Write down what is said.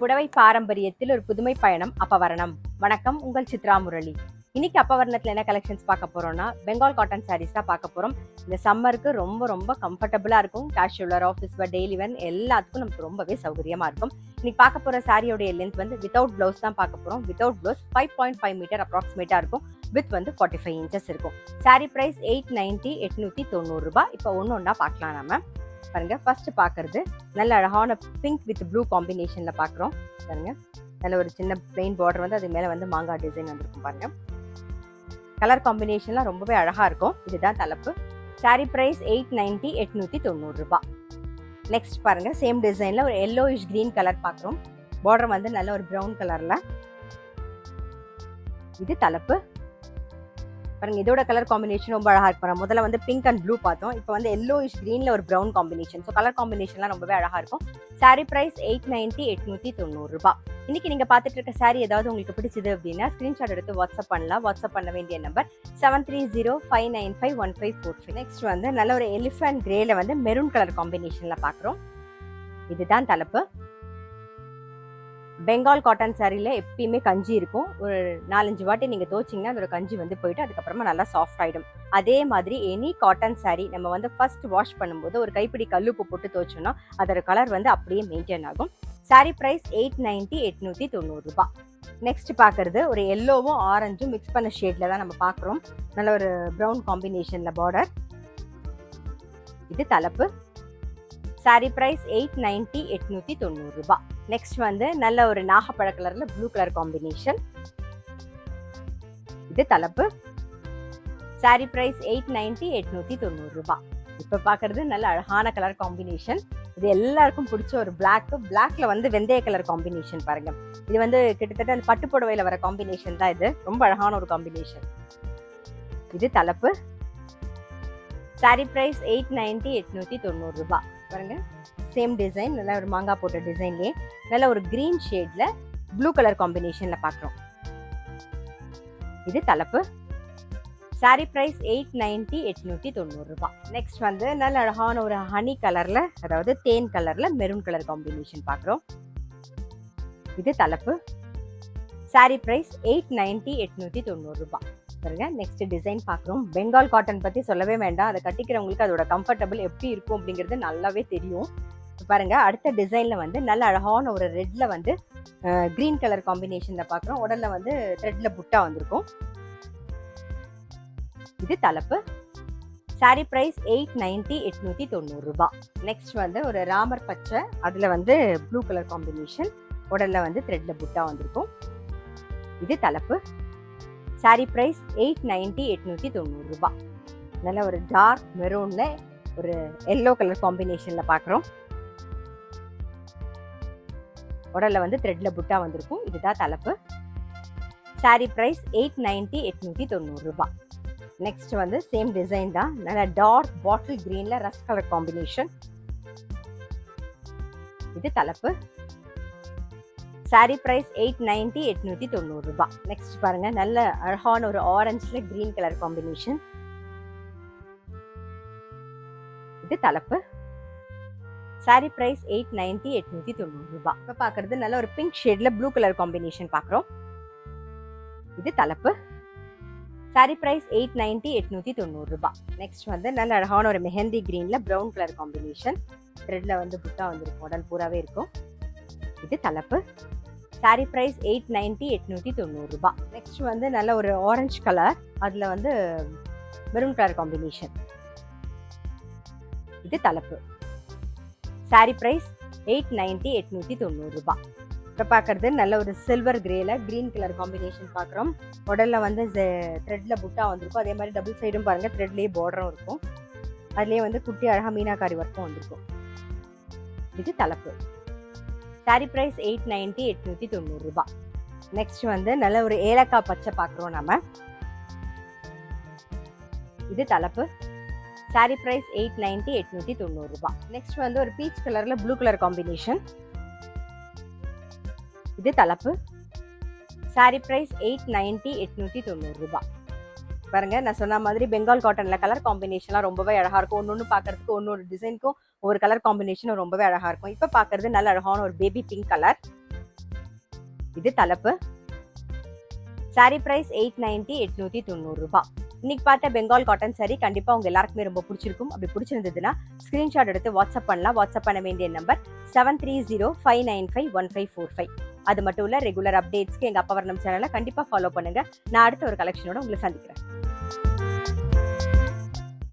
புடவை பாரம்பரியத்தில் ஒரு புதுமை பயணம் அப்பவரணம். வணக்கம், உங்கள் சித்ரா முரளி. இன்னைக்கு அப்பவரணத்துல என்ன கலெக்ஷன்ஸ் பார்க்க போறோம்னா, பெங்கால் காட்டன் சாரீஸ் தான் பார்க்க போறோம். இந்த சம்மருக்கு ரொம்ப ரொம்ப கம்ஃபர்டபுளா இருக்கும். கேஷுவலர், ஆஃபீஸ் வேர், டெய்லி வேர் எல்லாத்துக்கும் நமக்கு ரொம்பவே சௌகரியமா இருக்கும். இன்னைக்கு பார்க்க போற சாரியோடைய லென்த் வந்து வித்தவுட் பிளவுஸ் தான் பார்க்க போறோம். வித்தவுட் பிளவுஸ் 5.5 மீட்டர் அப்ராக்சிமேட்டா இருக்கும். வித் வந்து 45 இன்ச்சஸ் இருக்கும். சாரி பிரைஸ் 890, 890 ரூபாய். இப்போ ஒன்று ஒன்றா பார்க்கலாம். நாம பாருங்க, ஃபர்ஸ்ட் பார்க்கறது நல்ல அழகான பிங்க் வித் ப்ளூ காம்பினேஷன்ல பார்க்குறோம். பாருங்க, நல்ல ஒரு சின்ன பிளெயின் பார்டர் வந்து அது மேலே வந்து மாங்காய் டிசைன் வந்திருக்கும். பாருங்க, கலர் காம்பினேஷன்லாம் ரொம்பவே அழகா இருக்கும். இதுதான் தலைப்பு. சாரி பிரைஸ் 890, 890 ரூபாய். நெக்ஸ்ட் பாருங்க, சேம் டிசைன்ல ஒரு எல்லோயிஷ் கிரீன் கலர் பார்க்குறோம். பார்டர் வந்து நல்ல ஒரு ப்ரௌன் கலர்ல. இது தலைப்பு. பாருங்க, இதோட கலர் காம்பினேஷன் ரொம்ப அழகா இருக்கும். முதல்ல வந்து பிங்க் அண்ட் ப்ளூ பார்த்தோம். இப்போ வந்து எல்லோயிஷ் கிரீன்ல ஒரு ப்ரௌன் காம்பினேஷன். ஸோ கலர் காம்பினேஷன்லாம் ரொம்பவே அழகா இருக்கும். சாரி பிரைஸ் 890, 890 ரூபாய். இன்னைக்கு நீங்க பார்த்துட்டு இருக்க சாரி ஏதாவது உங்களுக்கு பிடிச்சது அப்படின்னா ஸ்கிரீன்ஷாட் எடுத்து வாட்ஸ்அப் பண்ணலாம். வாட்ஸ்அப் பண்ண வேண்டிய நம்பர் 7305951545. நெக்ஸ்ட் வந்து நல்ல ஒரு எலிஃபண்ட் கிரேல வந்து மெரூன் கலர் காம்பினேஷன்ல பார்க்குறோம். இதுதான் தலைப்பு. பெங்கால் காட்டன் சாரியில் எப்பயுமே கஞ்சி இருக்கும். ஒரு 4-5 வாட்டி நீங்கள் துவைச்சிங்கன்னா அதோட கஞ்சி வந்து போயிட்டு அதுக்கப்புறமா நல்லா சாஃப்ட் ஆகிடும். அதே மாதிரி எனி காட்டன் சாரி நம்ம வந்து ஃபர்ஸ்ட் வாஷ் பண்ணும்போது ஒரு கைப்பிடி கல்லுப்பு போட்டு துவைச்சோம்னா அதோட கலர் வந்து அப்படியே மெயின்டைன் ஆகும். சாரி பிரைஸ் 890, 890 ரூபாய். நெக்ஸ்ட் பார்க்கறது ஒரு எல்லோவும் ஆரஞ்சும் மிக்ஸ் பண்ண ஷேட்ல தான் நம்ம பார்க்குறோம். நல்ல ஒரு ப்ரௌன் காம்பினேஷன்ல பார்டர். இது தலைப்பு. சாரி பிரைஸ் 890, 890 ரூபாய். நெக்ஸ்ட் வந்து நல்ல ஒரு நாகப்பழ கலர்ல ப்ளூ கலர் காம்பினேஷன். இது தலைப்பு. சாரி பிரைஸ் 890, 890 ரூபாய். இப்ப பாக்குறது நல்ல அழகான கலர் காம்பினேஷன். இது எல்லாருக்கும் பிடிச்ச ஒரு பிளாக்ல வந்து வெந்தய கலர் காம்பினேஷன். பாருங்க, இது வந்து கிட்டத்தட்ட அந்த பட்டு புடவையில வர காம்பினேஷன் தான். இது ரொம்ப அழகான ஒரு காம்பினேஷன். இது தலைப்பு. சாரி பிரைஸ் 890, 890 ரூபாய். பாருங்க, சேம் டிசைன், நல்ல ஒரு மாங்காய் போட்ட டிசைன்லயே நல்ல ஒரு கிரீன் ஷேட்ல ப்ளூ கலர் காம்பினேஷன்ல பார்க்குறோம். இது தலைப்பு. சாரி பிரைஸ் 890, 890 ரூபாய். நெக்ஸ்ட் வந்து நல்ல அழகான ஒரு ஹனி கலர்ல, அதாவது தேன் கலர்ல மெரூன் கலர் காம்பினேஷன் பார்க்குறோம். இது தலைப்பு. சாரி பிரைஸ் 890, 890 ரூபாய். பாருங்க, நெக்ஸ்ட் டிசைன் பார்க்குறோம். பெங்கால் காட்டன் பத்தி சொல்லவே வேண்டாம். அதை கட்டிக்கிறவங்களுக்கு அதோட கம்ஃபர்டபுள் எப்படி இருக்கும் அப்படிங்கிறது நல்லாவே தெரியும். பாருங்க, அடுத்த டிசைன்ல வந்து நல்ல அழகான ஒரு ரெட்ல வந்து கிரீன் கலர் காம்பினேஷன்ல பார்க்குறோம். உடல்ல வந்து த்ரெட்ல புட்டா வந்திருக்கும். இது தலைப்பு. சாரி பிரைஸ் 890, 890 ரூபாய். நெக்ஸ்ட் வந்து ஒரு ராமர் பச்சை, அதுல வந்து ப்ளூ கலர் காம்பினேஷன், உடல்ல வந்து த்ரெட்ல புட்டா வந்திருக்கும். இது தலைப்பு. சாரி பிரைஸ் 890, 890 ரூபாய். நல்ல ஒரு டார்க் மெரூன்ல ஒரு எல்லோ கலர் காம்பினேஷன்ல பார்க்குறோம். உடல்ல வந்து த்ரெட்ல புட்டா வந்திருக்கும். இதுதான் தலைப்பு. சாரி பிரைஸ் 890, 890 ரூபாய். நெக்ஸ்ட் வந்து சேம் டிசைன் தான். நல்ல டார்க் பாட்டில் கிரீன்ல ரஸ்ட் கலர் காம்பினேஷன். இது தலைப்பு. சாரி பிரைஸ் 890, 890 ரூபாய். நெக்ஸ்ட் பாருங்க, நல்ல அழகான ஒரு ஆரஞ்சுல கிரீன் கலர் காம்பினேஷன். இது தலைப்பு. சாரி பிரைஸ் 890, 890 ரூபாய். இப்ப பாக்குறது நல்ல ஒரு பிங்க் ஷேட்ல ப்ளூ கலர் காம்பினேஷன் பார்க்குறோம். இது தலைப்பு. சாரி பிரைஸ் 890, 890 ரூபாய். நெக்ஸ்ட் வந்து நல்ல அழகான ஒரு மெஹந்தி கிரீன்ல ப்ரௌன் கலர் காம்பினேஷன். த்ரெட்ல வந்து புட்டா வந்திருக்கும். உடல் பூராவே இருக்கும். இது தலைப்பு. சாரி பிரைஸ் 890, 890 ரூபாய். நெக்ஸ்ட் வந்து நல்ல ஒரு ஆரஞ்சு கலர், அதுல வந்து மெரூன் கலர் காம்பினேஷன். இது தலைப்பு. சாரி பிரைஸ் 890, 890 ரூபாய். இப்போ பார்க்கறது நல்ல ஒரு சில்வர் கிரேல கிரீன் கலர் காம்பினேஷன் பார்க்குறோம். உடல்ல வந்து த்ரெட்ல புட்டா வந்திருக்கும். அதே மாதிரி டபுள் சைடும் பாருங்க, த்ரெட்லேயே பார்டரும் இருக்கும். அதுலேயே வந்து குட்டி அழகா மீனாக்காரி ஒர்க்கும் வந்திருக்கும். இது தலைப்பு. சாரி பிரைஸ் 890, 890 ரூபாய். நெக்ஸ்ட் வந்து நல்ல ஒரு ஏலக்காய் பச்சை பார்க்குறோம் நாம. இது தலைப்பு. சாரி பிரைஸ் 890, 890 ரூபாய். நெக்ஸ்ட் வந்து ஒரு பீச் கலர்ல ப்ளூ கலர் காம்பினேஷன். இது தலைப்பு. சாரி பிரைஸ் 890, 890 ரூபாய். பாருங்க நான் சொன்ன மாதிரி பெங்கால் காட்டன்ல கலர் காம்பினேஷன்லாம் ரொம்பவே அழகா இருக்கும். ஒன்னொன்னு பாக்குறதுக்கு ஒன்னொரு டிசைனுக்கும் ஒரு கலர் காம்பினேஷனும் ரொம்பவே அழகா இருக்கும். இப்ப பாக்குறது நல்ல அழகான ஒரு பேபி பிங்க் கலர். இது தலைப்பு. சாரி பிரைஸ் 890 890 ரூபாய். இன்னைக்கு பார்த்த பெங்கால் காட்டன் சாரி கண்டிப்பா உங்க எல்லாருக்குமே ரொம்ப பிடிச்சிருக்கும். அப்படி பிடிச்சிருந்ததுன்னா ஸ்கிரீன்ஷாட் எடுத்து வாட்ஸ்அப் பண்ணலாம். வாட்ஸ்அப் பண்ண வேண்டிய நம்பர் 7305951545. அது மட்டும் இல்ல ரெகுலர் அப்டேட்ஸ்க்கு எங்க அப்பா வர்ணம் சேனலை கண்டிப்பா ஃபாலோ பண்ணுங்க. நான் அடுத்த ஒரு கலெக்ஷனோட உங்களை சந்திக்கிறேன்.